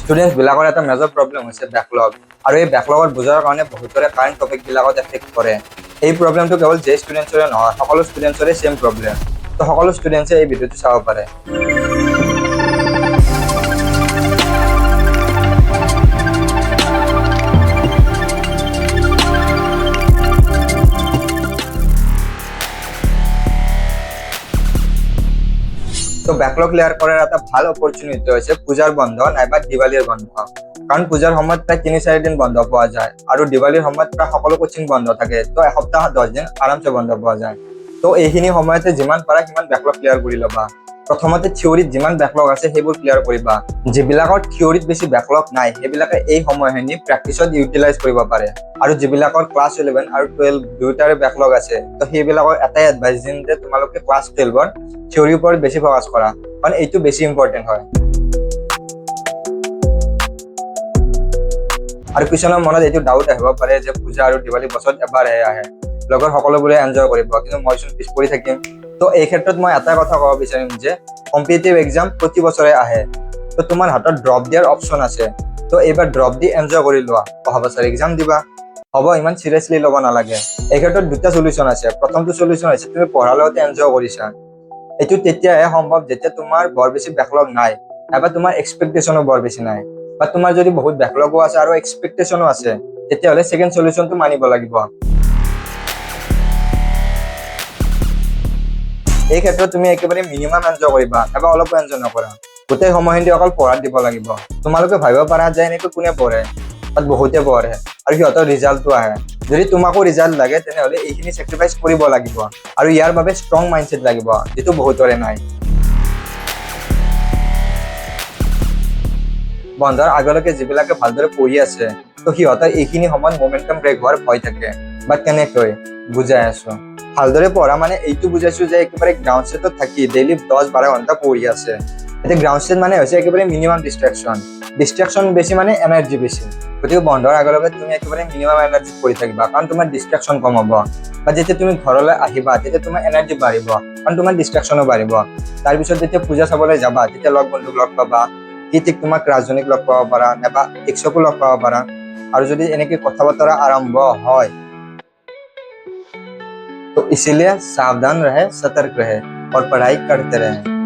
Students বিলাকৰ এটা major problem হৈছে ব্যাকলগ আৰু এই ব্যাকলগৰ বুজাৰ কাৰণে বহুতৰে কাৰেন্ট টপিক বিলাকত এফেক্ট কৰে। এই প্ৰব্লেমটো কেৱল যে স্টুডেন্টছৰে নহয়, সকলো স্টুডেন্টছৰে সেম প্ৰব্লেম। তো সকলো স্টুডেন্টছে এই ভিডিঅ'টো চাব পাৰে। তো ব্যাকলগ ক্লিয়াৰ কৰাৰ এটা ভাল অপৰচুনিটি হৈছে পূজাৰ বন্ধ নাইবা দিৱালীৰ বন্ধ। কাৰণ পূজাৰ সময়ত প্ৰায় ৩-৪ দিন বন্ধ পোৱা যায় আৰু দিৱালীৰ সময়ত প্ৰায় সকলো কোচিং বন্ধ থাকে। তো এসপ্তাহ 10 দিন আৰামছে বন্ধ পোৱা যায়। তো এইখিনি সময়তে যিমান পাৰা সিমান ব্যাকলগ ক্লিয়াৰ কৰি ল'বা। প্ৰথমতে থিয়ৰিত যিমান ব্যাকলগ আছে সেইবোৰ ক্লিয়াৰ কৰিবা। যিবিলাকৰ থিয়ৰিত বেছি ব্যাকলগ নাই সেইবিলাকে এই সময়খিনি প্ৰেক্টিছত ইউটিলাইজ কৰিব পাৰে। আৰু যিবিলাকৰ ক্লাছ 11 আৰু 12 দুয়োটাৰে ব্যাকলগ আছে, তো সেইবিলাকৰ এটাই এডভাইচ দিম যে তোমালোকে ক্লাছ 12ৰ থিয়ৰিৰ ওপৰত বেছি ফ'কাছ কৰা, কাৰণ এইটো বেছি ইম্পৰ্টেণ্ট হয়। আৰু কিছুমানৰ মনত এইটো ডাউট আহিব পাৰে যে পূজা আৰু দিৱালী বছৰত এবাৰহে আহে, লগৰ সকলোবোৰে এনজয় কৰিব, কিন্তু মই চোন পিছ পৰি থাকিম। তো এই ক্ষেত্ৰত মই এটা কথা ক'ব বিচাৰিম যে কম্পিটিটিভ এক্সাম প্ৰতি বছৰে আহে। তো তোমাৰ হাতত ড্ৰপ দিয়াৰ অপশ্যন আছে। তো এইবাৰ ড্ৰপ দি এনজয় কৰি লোৱা, অহা বছৰ এক্সাম দিবা। হ'ব, ইমান চিৰিয়াছলি ল'ব নালাগে। এই ক্ষেত্ৰত দুটা চলিউশ্যন আছে। প্ৰথমটো চলিউশ্যন হৈছে তুমি পঢ়াৰ লগতে এনজয় কৰিছা। এইটো তেতিয়াহে সম্ভৱ যেতিয়া তোমাৰ বৰ বেছি ব্যাকলগ নাই, নাইবা তোমাৰ এক্সপেক্টেশ্যনো বৰ বেছি নাই, বা তোমাৰ যদি বহুত ব্যাকলগো আছে আৰু এক্সপেক্টেশ্যনো আছে, তেতিয়াহ'লে ছেকেণ্ড চলিউশ্যনটো মানিব লাগিব। এই ক্ষেত্ৰত তুমি একেবাৰে মিনিমাম এনজয় কৰিবা, নাইবা অলপো এনজয় নকৰা। গোটেই সময়খিনি অকল পঢ়াত দিব লাগিব। তোমালোকে ভাবিব পাৰা যে এনেকৈ কোনে পঢ়ে, তাত বহুতে পঢ়ে আৰু সিহঁতৰ ৰিজাল্টটো আহে। যদি তোমাকো ৰিজাল্ট লাগে তেনেহ'লে এইখিনি চেক্ৰিফাইচ কৰিব লাগিব, আৰু ইয়াৰ বাবে ষ্ট্ৰং মাইণ্ডছেট লাগিব, যিটো বহুতৰে নাই। বন্ধৰ আগলৈকে যিবিলাকে ভালদৰে পঢ়ি আছে, তো সিহঁতৰ এইখিনি সময়ত মোমেন্টাম ব্ৰেক হোৱাৰ ভয় থাকে। বাট কেনেকৈ বুজাই আছো, ভালদৰে পঢ়া মানে এইটো বুজাইছো যে একেবাৰে গ্ৰাউণ্ড ছেটত থাকি ডেইলি 10-12 ঘণ্টা পঢ়ি আছে। এতিয়া গ্ৰাউণ্ড ছেট মানে হৈছে একেবাৰে মিনিমাম ডিষ্ট্ৰেকশ্যন বেছি মানে এনাৰ্জি বেছি। গতিকে বন্ধৰ আগলৈকে তুমি একেবাৰে মিনিমাম এনাৰ্জিত পঢ়ি থাকিবা, কাৰণ তোমাৰ ডিষ্ট্ৰেকশ্যন কম হ'ব। বা যেতিয়া তুমি ঘৰলৈ আহিবা তেতিয়া তোমাৰ এনাৰ্জি বাঢ়িব, কাৰণ তোমাৰ ডিষ্ট্ৰেকশ্যনো বাঢ়িব। তাৰপিছত যেতিয়া পূজা চাবলৈ যাবা তেতিয়া লগ বন্ধুক লগ পাবা, কি ঠিক তোমাক ৰাজনীক লগ পাব পাৰা, নাইবা শিক্ষকো লগ পাব পাৰা। আৰু যদি এনেকে কথা বতৰা আৰম্ভ হয়, तो इसीलिए सावधान रहे, सतर्क रहे और पढ़ाई करते रहे।